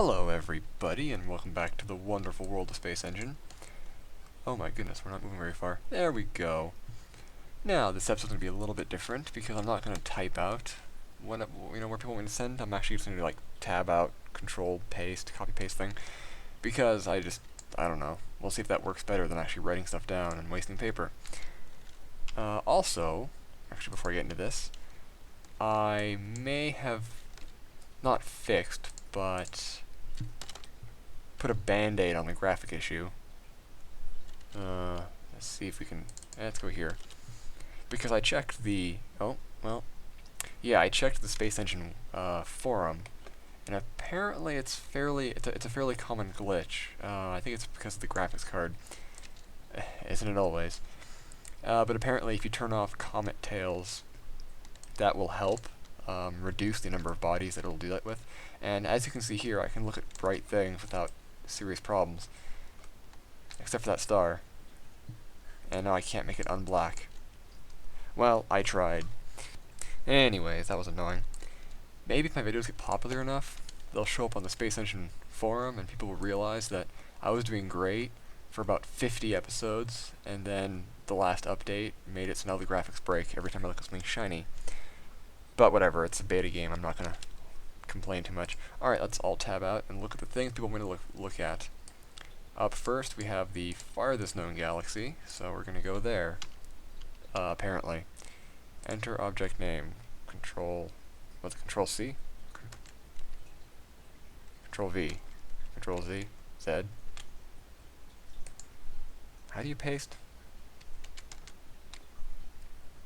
Hello everybody, and welcome back to the wonderful world of Space Engine. Oh my goodness, we're not moving very far. There we go. Now, this episode's going to be a little bit different, because I'm not going to type out where people want me to send. I'm actually just going to do, like, tab out, control, paste, copy, paste thing, because I don't know. We'll see if that works better than actually writing stuff down and wasting paper. Also, actually before I get into this, I may have not fixed, but put a band-aid on the graphic issue. Let's see if we can, let's go here. Because I checked the, I checked the Space Engine forum, and apparently it's a fairly common glitch. I think it's because of the graphics card, isn't it always? But apparently if you turn off comet tails, that will help reduce the number of bodies that it'll do that with. And as you can see here, I can look at bright things without serious problems. Except for that star. And now I can't make it unblack. Well, I tried. Anyways, that was annoying. Maybe if my videos get popular enough, they'll show up on the Space Engine forum and people will realize that I was doing great for about 50 episodes, and then the last update made it so now the graphics break every time I look at something shiny. But whatever, it's a beta game, I'm not gonna complain too much. Alright, let's alt tab out and look at the things people want to look at. Up first, we have the farthest known galaxy, so we're gonna go there, apparently. Enter object name, Control C? Control V, Control Z, Z. How do you paste?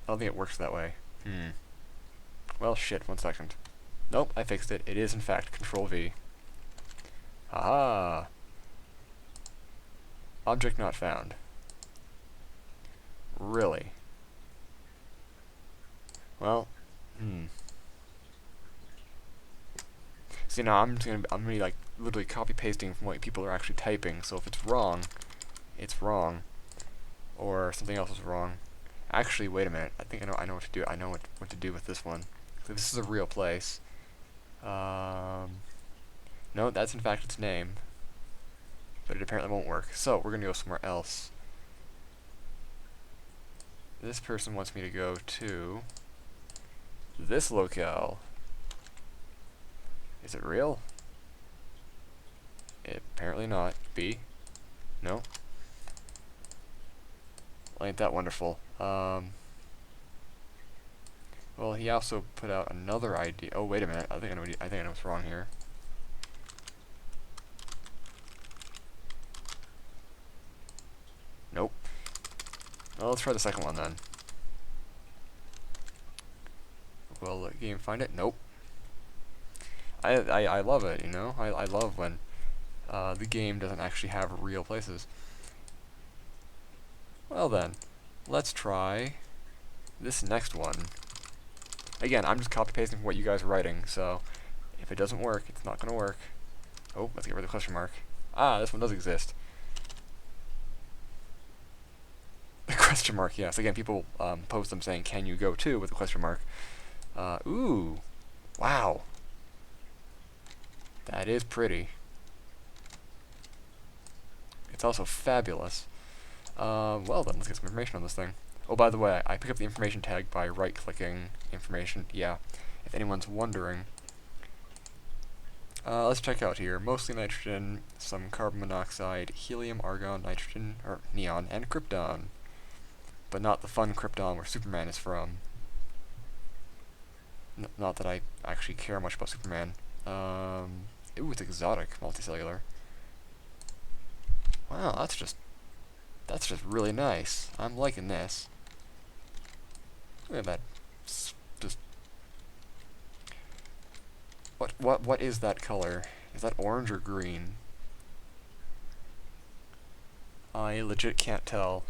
I don't think it works that way. Well, shit, 1 second. Nope, I fixed it. It is, in fact, Control V. Haha! Object not found. Really? Well, See, now I'm gonna be like literally copy pasting from what people are actually typing. So if it's wrong, it's wrong, or something else is wrong. Actually, wait a minute. I think I know what to do. I know what to do with this one. So this is a real place. No, that's in fact its name, but it apparently won't work. So we're gonna go somewhere else. This person wants me to go to this locale. Is it real? Apparently not. B? No. Well, ain't that wonderful. Well, he also put out another idea. Oh, wait a minute. I think I know what's wrong here. Nope. Well, let's try the second one then. Will the game find it? Nope. I love it, you know? I love when the game doesn't actually have real places. Well then, let's try this next one. Again, I'm just copy-pasting what you guys are writing, so if it doesn't work, it's not going to work. Oh, let's get rid of the question mark. Ah, this one does exist. The question mark, yes. Again, people post them saying, can you go to, with a question mark. Ooh. Wow. That is pretty. It's also fabulous. Well then, let's get some information on this thing. Oh, by the way, I pick up the information tag by right-clicking information. Yeah, if anyone's wondering. Let's check out here. Mostly nitrogen, some carbon monoxide, helium, argon, nitrogen, or neon, and krypton. But not the fun Krypton where Superman is from. Not that I actually care much about Superman. Ooh, it's exotic, multicellular. Wow, that's just really nice. I'm liking this. Look at that. Just what is that color? Is that orange or green? I legit can't tell.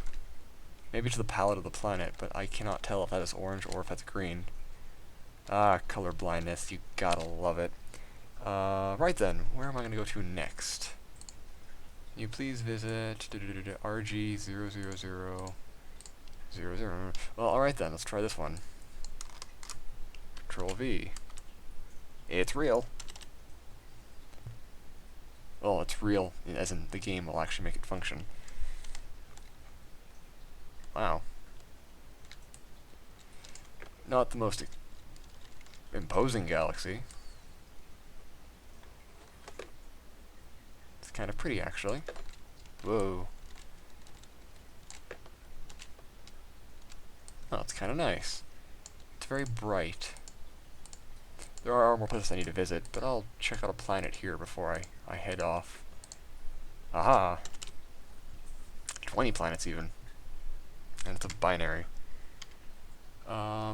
Maybe to the palette of the planet, but I cannot tell if that is orange or if that's green. Ah, color blindness, you gotta love it. Right then, where am I gonna go to next? Can you please visit RG00000? Well, alright then, let's try this one. Control V. It's real. real, as in the game will actually make it function. Wow. Not the most imposing galaxy. It's kind of pretty, actually. Whoa. Oh, it's kind of nice. It's very bright. There are more places I need to visit, but I'll check out a planet here before I head off. Aha! 20 planets, even. And it's a binary.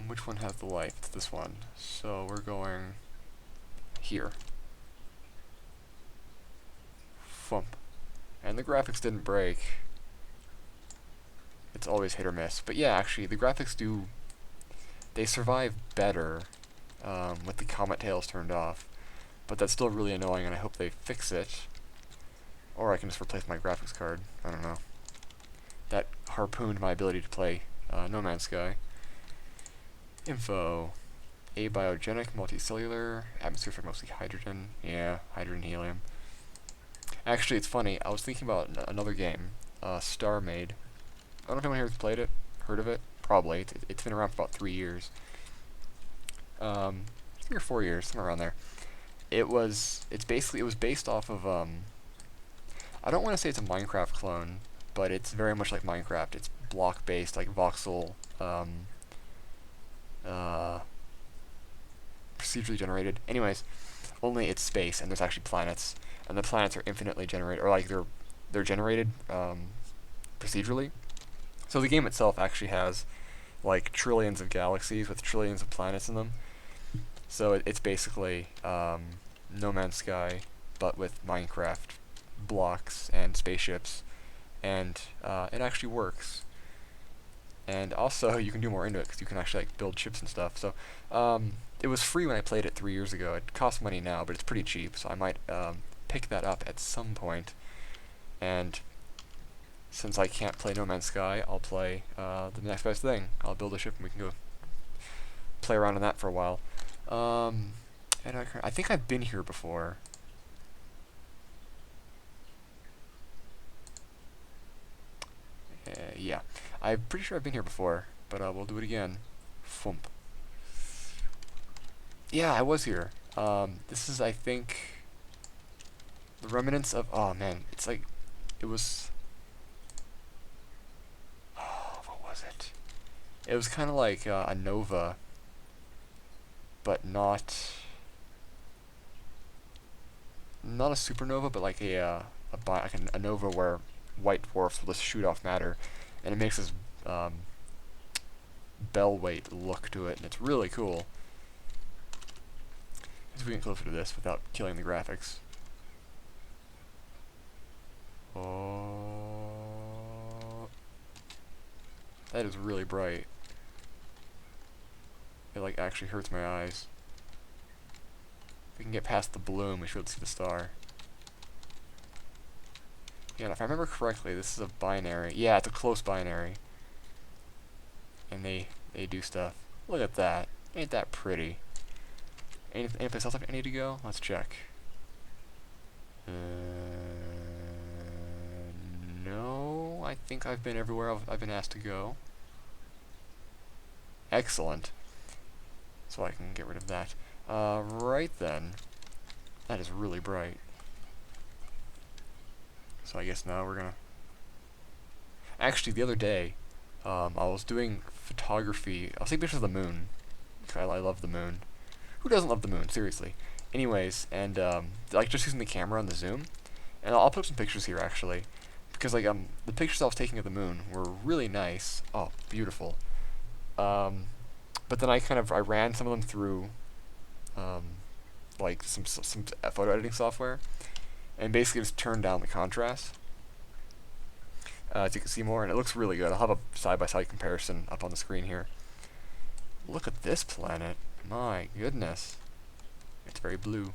Which one has the light? It's this one. So we're going here. Thump. And the graphics didn't break. It's always hit or miss. But yeah, actually, the graphics they survive better with the comet tails turned off. But that's still really annoying, and I hope they fix it. Or I can just replace my graphics card. I don't know. That harpooned my ability to play No Man's Sky. Info. Abiogenic, multicellular, atmospheric, mostly hydrogen. Yeah, hydrogen, helium. Actually, it's funny. I was thinking about another game, Star Made. I don't know if anyone here has played it, heard of it. Probably. It's been around for about 3 years. 3 or 4 years, somewhere around there. It was based off of, I don't want to say it's a Minecraft clone, but it's very much like Minecraft. It's block-based, like voxel, procedurally generated. Anyways, only it's space, and there's actually planets, and the planets are infinitely generated, or like they're generated procedurally. So the game itself actually has like trillions of galaxies with trillions of planets in them. So it's basically No Man's Sky, but with Minecraft blocks and spaceships, and it actually works. And also, you can do more into it because you can actually like build ships and stuff. So it was free when I played it 3 years ago. It costs money now, but it's pretty cheap. So I might pick that up at some point. And since I can't play No Man's Sky, I'll play the next best thing. I'll build a ship and we can go play around on that for a while. And I think I've been here before. Yeah, I'm pretty sure I've been here before, but we'll do it again. Thump. Yeah, I was here. This is, I think, the remnants of. Oh man, it's like it was. Oh, what was it? It was kind of like a nova, but not a supernova, but like a nova where white dwarfs will just shoot off matter, and it makes this bell weight look to it, and it's really cool. As we get closer to this without killing the graphics. Oh, that is really bright. It like actually hurts my eyes. If we can get past the bloom, we should see the star. Yeah, and if I remember correctly, this is a binary. Yeah, it's a close binary. And they do stuff. Look at that. Ain't that pretty? Any place else I need to go? Let's check. No, I think I've been everywhere I've been asked to go. Excellent. So I can get rid of that. Right then. That is really bright. So I guess now we're gonna. Actually, the other day, I was doing photography. I was taking pictures of the moon. I love the moon. Who doesn't love the moon? Seriously. Anyways, and like just using the camera and the zoom, and I'll put up some pictures here actually, because like the pictures I was taking of the moon were really nice. Oh, beautiful. But then I ran some of them through, like some photo editing software, and basically just turned down the contrast, so you can see more, and it looks really good. I'll have a side-by-side comparison up on the screen here. Look at this planet. My goodness. It's very blue.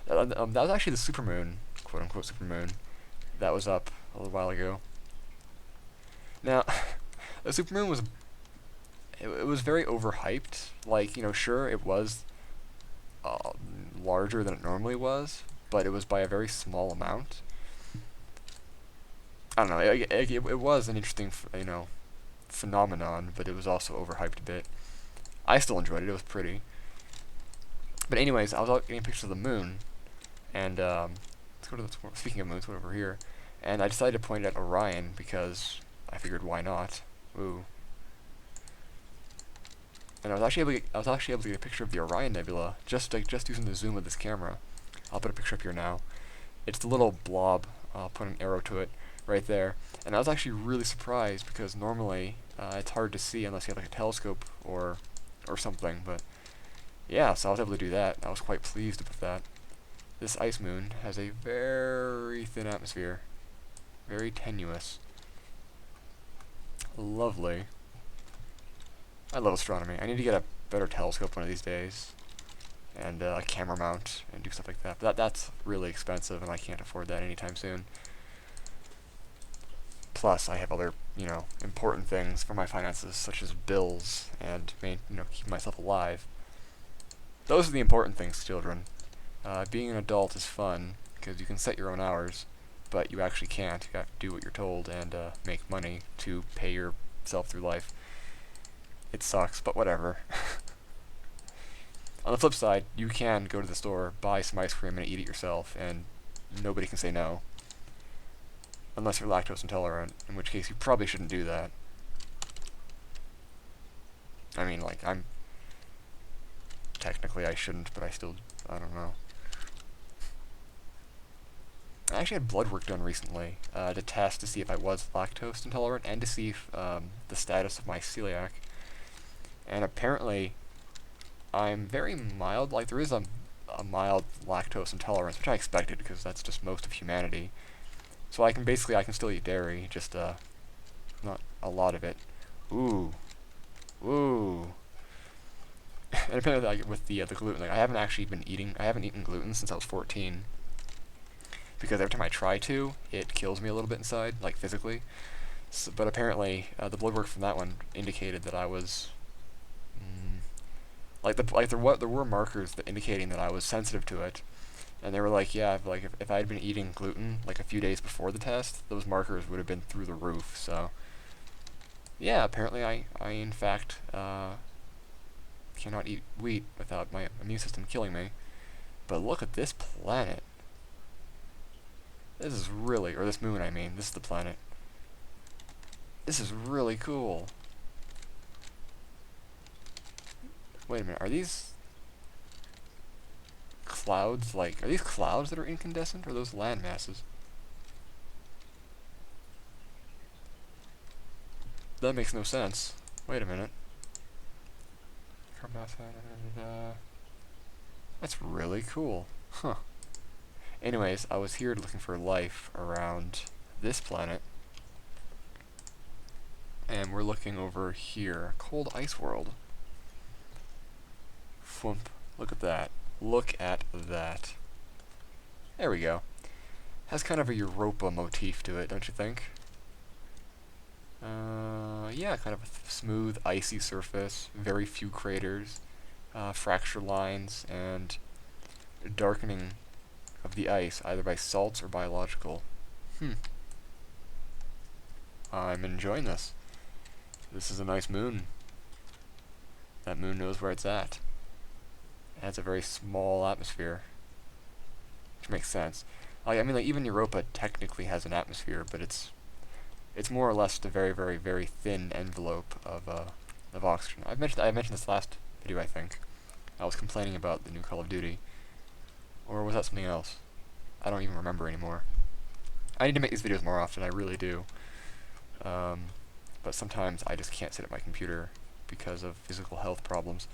That was actually the supermoon, quote-unquote supermoon, that was up a little while ago. Now, the supermoon was... It was very overhyped. Like, you know, sure, it was larger than it normally was, but it was by a very small amount. I don't know. It was an interesting, phenomenon, but it was also overhyped a bit. I still enjoyed it. It was pretty. But anyways, I was out getting pictures of the moon, and let's go to speaking of moons, go over here, and I decided to point at Orion because I figured why not. Ooh. And I was actually able to get a picture of the Orion Nebula just using the zoom of this camera. I'll put a picture up here now. It's the little blob. I'll put an arrow to it right there. And I was actually really surprised because normally it's hard to see unless you have like a telescope or something. But yeah, so I was able to do that. I was quite pleased with that. This ice moon has a very thin atmosphere, very tenuous. Lovely. I love astronomy. I need to get a better telescope one of these days, and a camera mount, and do stuff like that. But that's really expensive, and I can't afford that anytime soon. Plus, I have other, important things for my finances, such as bills and, keeping myself alive. Those are the important things, children. Being an adult is fun because you can set your own hours, but you actually can't. You have to do what you're told and make money to pay yourself through life. It sucks, but whatever. On the flip side, you can go to the store, buy some ice cream, and eat it yourself, and nobody can say no. Unless you're lactose intolerant, in which case you probably shouldn't do that. I mean, technically I shouldn't, but I don't know. I actually had blood work done recently to test to see if I was lactose intolerant and to see if, the status of my celiac. And apparently, I'm very mild. Like, there is a mild lactose intolerance, which I expected because that's just most of humanity. So I can still eat dairy, just not a lot of it. Ooh, ooh. And apparently, with the gluten, I haven't eaten gluten since I was 14. Because every time I try to, it kills me a little bit inside, like physically. So, but apparently, the blood work from that one indicated that I was. There were markers that indicating that I was sensitive to it, and they were like, yeah, if I had been eating gluten like a few days before the test, those markers would have been through the roof. So yeah, apparently I in fact cannot eat wheat without my immune system killing me. But look at this planet. This is really, or this moon I mean, this is the planet. This is really cool. Wait a minute, are these clouds, are these clouds that are incandescent, or are those land masses? That makes no sense. Wait a minute. That's really cool. Huh. Anyways, I was here looking for life around this planet. And we're looking over here. Cold ice world. Thwump. Look at that. Look at that. There we go. Has kind of a Europa motif to it, don't you think? Yeah, kind of a smooth, icy surface, very few craters, fracture lines, and darkening of the ice, either by salts or biological. I'm enjoying this. This is a nice moon. That moon knows where it's at. It has a very small atmosphere, which makes sense. Even Europa technically has an atmosphere, but it's more or less a very, very, very thin envelope of oxygen. I mentioned this last video, I think. I was complaining about the new Call of Duty, or was that something else? I don't even remember anymore. I need to make these videos more often. I really do. But sometimes I just can't sit at my computer because of physical health problems.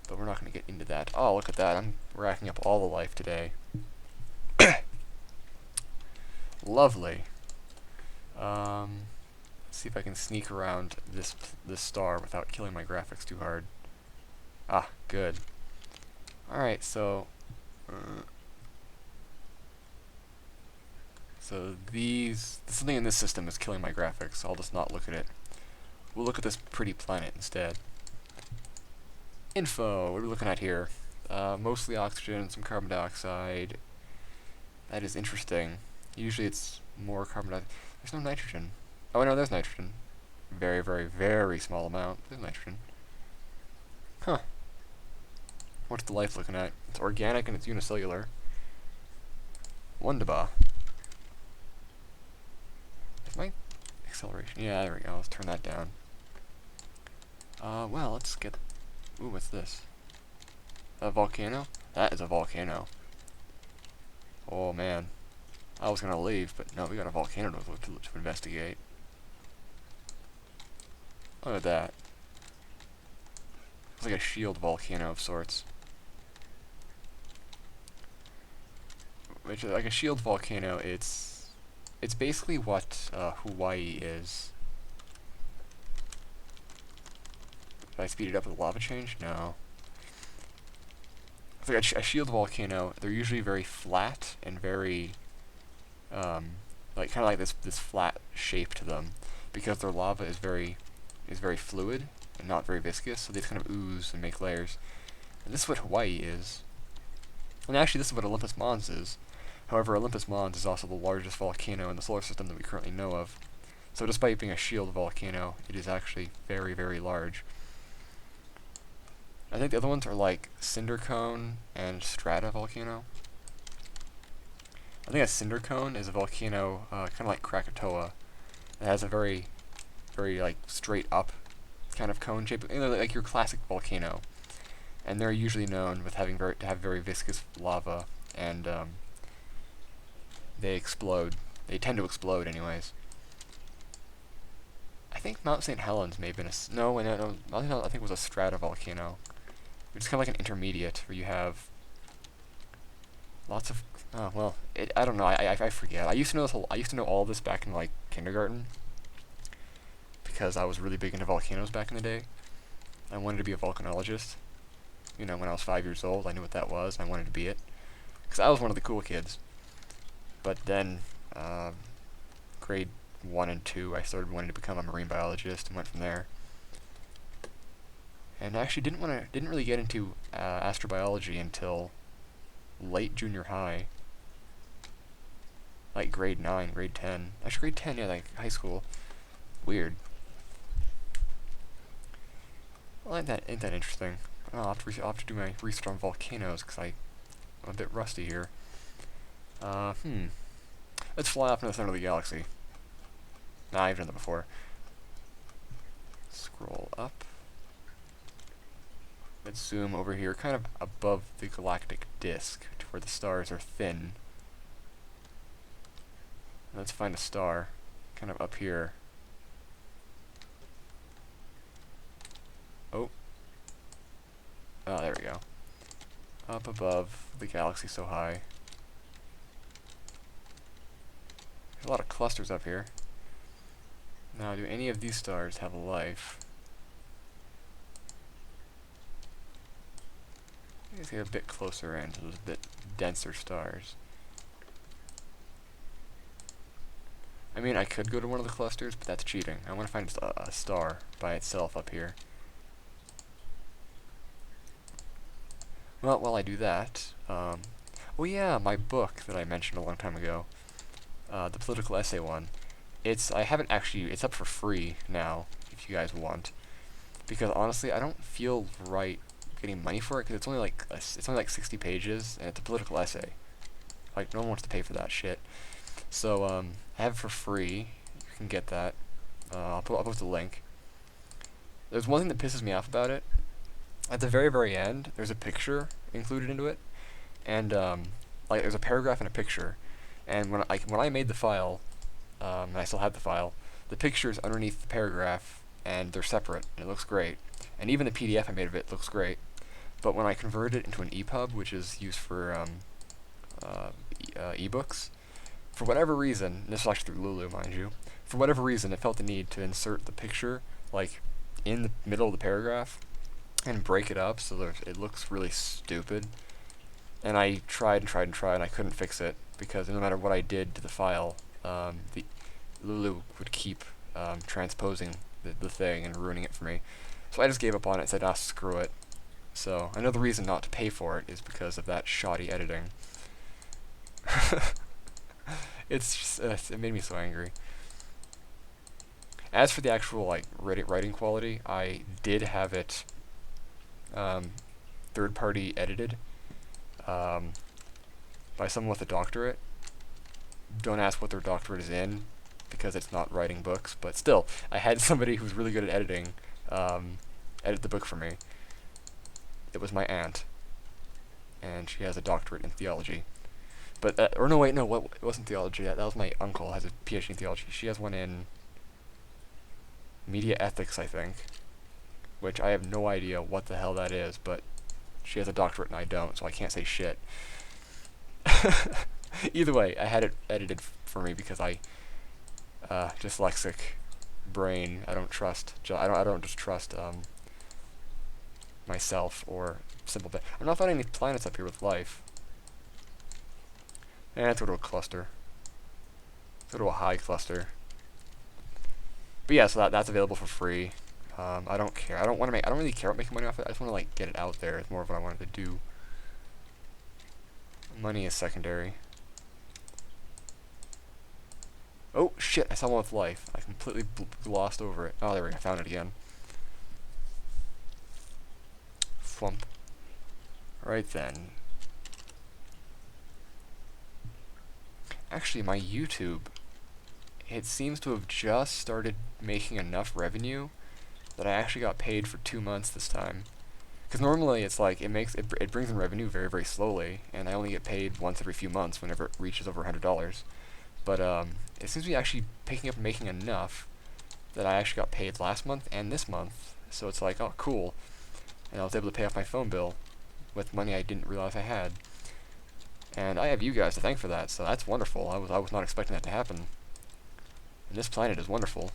But we're not going to get into that. Oh, look at that. I'm racking up all the life today. Lovely. Let's see if I can sneak around this star without killing my graphics too hard. Ah, good. Alright, so something in this system is killing my graphics, so I'll just not look at it. We'll look at this pretty planet instead. Info, what are we looking at here? Mostly oxygen, some carbon dioxide. That is interesting. Usually it's more carbon dioxide. There's no nitrogen. Oh no, there's nitrogen. Very, very, very small amount. There's nitrogen. Huh. What's the life looking at? It's organic and it's unicellular. Wunderbar. Is my acceleration? Yeah, there we go. Let's turn that down. Well, let's get... Ooh, what's this? A volcano? That is a volcano. Oh, man. I was gonna leave, but no, we got a volcano to investigate. Look at that. It's like a shield volcano of sorts. Which, like a shield volcano, it's basically what Hawaii is. Did I speed it up with lava change? No. It's like a shield volcano. They're usually very flat and very, like kind of like this flat shape to them, because their lava is very fluid and not very viscous. So they just kind of ooze and make layers. And this is what Hawaii is. And actually, this is what Olympus Mons is. However, Olympus Mons is also the largest volcano in the solar system that we currently know of. So despite being a shield volcano, it is actually very, very large. I think the other ones are like Cinder Cone and Strata Volcano. I think a Cinder Cone is a volcano kind of like Krakatoa. It has a very, very like straight up kind of cone shape, like your classic volcano. And they're usually known with having very viscous lava, and they explode. They tend to explode, anyways. I think Mount St. Helens may have been no, Mount St. Helens I think was a stratovolcano. It's kind of like an intermediate where you have lots of I don't know. I forget. I used to know all this back in like kindergarten because I was really big into volcanoes back in the day. I wanted to be a volcanologist. You know, when I was 5 years old, I knew what that was, and I wanted to be it because I was one of the cool kids. But then, grade 1 and 2, I started wanting to become a marine biologist and went from there. And I actually didn't really get into astrobiology until late junior high, like grade 9, grade 10. Actually, grade 10, yeah, like high school. Weird. Well, ain't that interesting? Oh, I'll have to do my research on volcanoes because I'm a bit rusty here. Let's fly off into the center of the galaxy. Nah, I've done that before. Scroll up. Let's zoom over here, kind of above the galactic disk, to where the stars are thin. Let's find a star, kind of up here. Oh. Oh, there we go. Up above the galaxy so high. There's a lot of clusters up here. Now, do any of these stars have a life? Let's get a bit closer in to those bit denser stars. I mean, I could go to one of the clusters, but that's cheating. I want to find just a star by itself up here. Well, while I do that, oh yeah, my book that I mentioned a long time ago, the political essay one. It's up for free now, if you guys want, because honestly, I don't feel right getting money for it, because it's only like 60 pages, and it's a political essay. Like, no one wants to pay for that shit. So, I have it for free. You can get that. I'll post a link. There's one thing that pisses me off about it. At the very, very end, there's a picture included into it, and like there's a paragraph and a picture. And when I made the file, and I still have the file, the picture is underneath the paragraph, and they're separate, and it looks great. And even the PDF I made of it looks great. But when I converted it into an EPUB, which is used for ebooks, for whatever reason, and this was actually through Lulu, mind you, for whatever reason, it felt the need to insert the picture like in the middle of the paragraph and break it up so that it looks really stupid. And I tried and tried and tried, and I couldn't fix it because no matter what I did to the file, the Lulu would keep transposing the thing and ruining it for me. So I just gave up on it and said, ah, screw it. So another reason not to pay for it is because of that shoddy editing. It's just, it made me so angry. As for the actual like writing quality, I did have it third-party edited by someone with a doctorate. Don't ask what their doctorate is in, because it's not writing books, but still, I had somebody who's really good at editing edit the book for me. It was my aunt, and she has a doctorate in theology. But, or no, wait, no, it wasn't theology. That was my uncle, has a PhD in theology. She has one in media ethics, I think, which I have no idea what the hell that is, but she has a doctorate and I don't, so I can't say shit. Either way, I had it edited for me because I, dyslexic brain, I don't just trust, myself or simple thing. I'm not finding any planets up here with life. Let's go to a cluster. Let's go to a high cluster. But yeah, so that's available for free. I don't care. I don't really care about making money off it. I just want to like get it out there. It's more of what I wanted to do. Money is secondary. Oh shit! I saw one with life. I completely glossed over it. Oh, there we go. I found it again. Flump. Right then. Actually, my YouTube, it seems to have just started making enough revenue that I actually got paid for 2 months this time. Because normally it's like it brings in revenue very, very slowly, and I only get paid once every few months whenever it reaches over $100. But it seems to be actually picking up and making enough that I actually got paid last month and this month. So it's like, oh, cool. And I was able to pay off my phone bill with money I didn't realize I had. And I have you guys to thank for that, so that's wonderful. I was not expecting that to happen. And this planet is wonderful.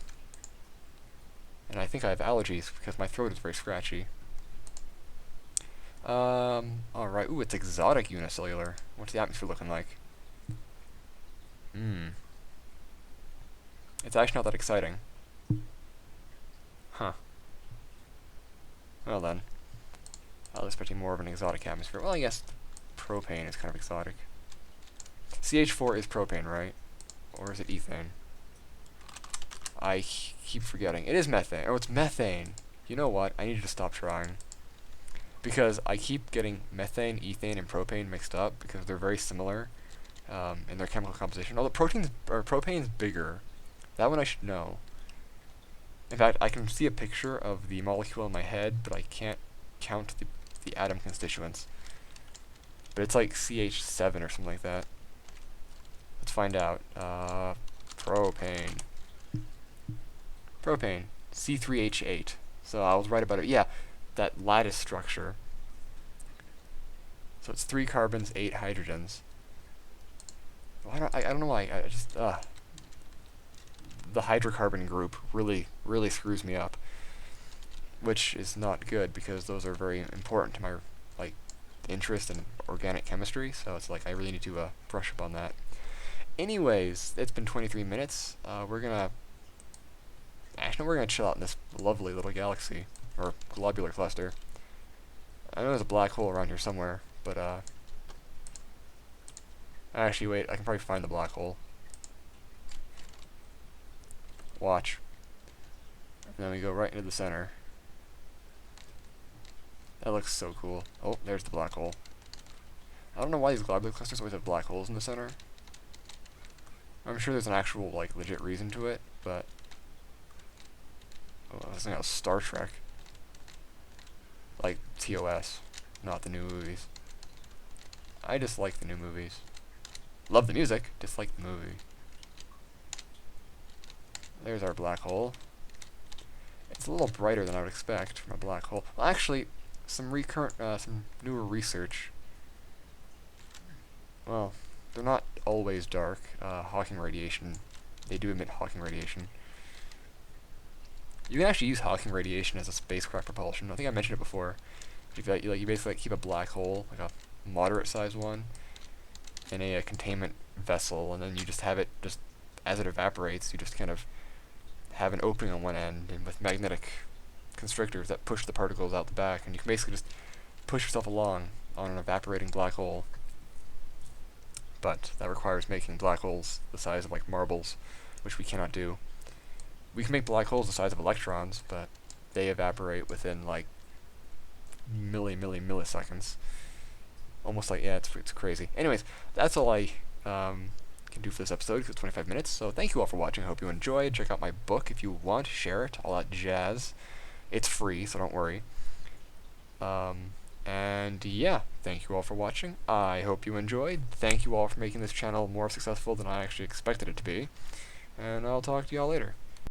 And I think I have allergies because my throat is very scratchy. Alright. Ooh, it's exotic unicellular. What's the atmosphere looking like? It's actually not that exciting. Huh. Well then. I was expecting more of an exotic atmosphere. Well, I guess propane is kind of exotic. CH4 is propane, right? Or is it ethane? I keep forgetting. It is methane. Oh, it's methane. You know what? I need to stop trying. Because I keep getting methane, ethane, and propane mixed up because they're very similar in their chemical composition. Although propane's bigger. That one I should know. In fact, I can see a picture of the molecule in my head, but I can't count the atom constituents. But it's like CH7 or something like that. Let's find out. Propane. Propane. C3H8. So I was right about it. Yeah, that lattice structure. So it's 3 carbons, 8 hydrogens. Well, I don't know why. I just the hydrocarbon group really screws me up, which is not good because those are very important to my like interest in organic chemistry. So it's like I really need to brush up on that. Anyways, it's been 23 minutes. We're gonna chill out in this lovely little galaxy or globular cluster. I know there's a black hole around here somewhere, but actually wait, I can probably find the black hole. Watch. And then we go right into the center. That looks so cool. Oh, there's the black hole. I don't know why these globular clusters always have black holes in the center. I'm sure there's an actual, like, legit reason to it, but... Oh, I was thinking of Star Trek. Like, TOS, not the new movies. I dislike the new movies. Love the music, dislike the movie. There's our black hole. It's a little brighter than I would expect from a black hole. Well, actually, some newer research. Well, they're not always dark. Hawking radiation. They do emit Hawking radiation. You can actually use Hawking radiation as a spacecraft propulsion. I think I mentioned it before. You basically keep a black hole, like a moderate-sized one, in a containment vessel, and then you just have it as it evaporates. You just kind of have an opening on one end, and with magnetic constrictors that push the particles out the back, and you can basically just push yourself along on an evaporating black hole. But that requires making black holes the size of like marbles, which we cannot do. We can make black holes the size of electrons, but they evaporate within like milliseconds. Almost like, yeah, it's crazy. Anyways, that's all I can do for this episode, because it's 25 minutes. So thank you all for watching. I hope you enjoyed. Check out my book if you want. Share it. All that jazz. It's free, so don't worry. And yeah, thank you all for watching. I hope you enjoyed. Thank you all for making this channel more successful than I actually expected it to be. And I'll talk to y'all later.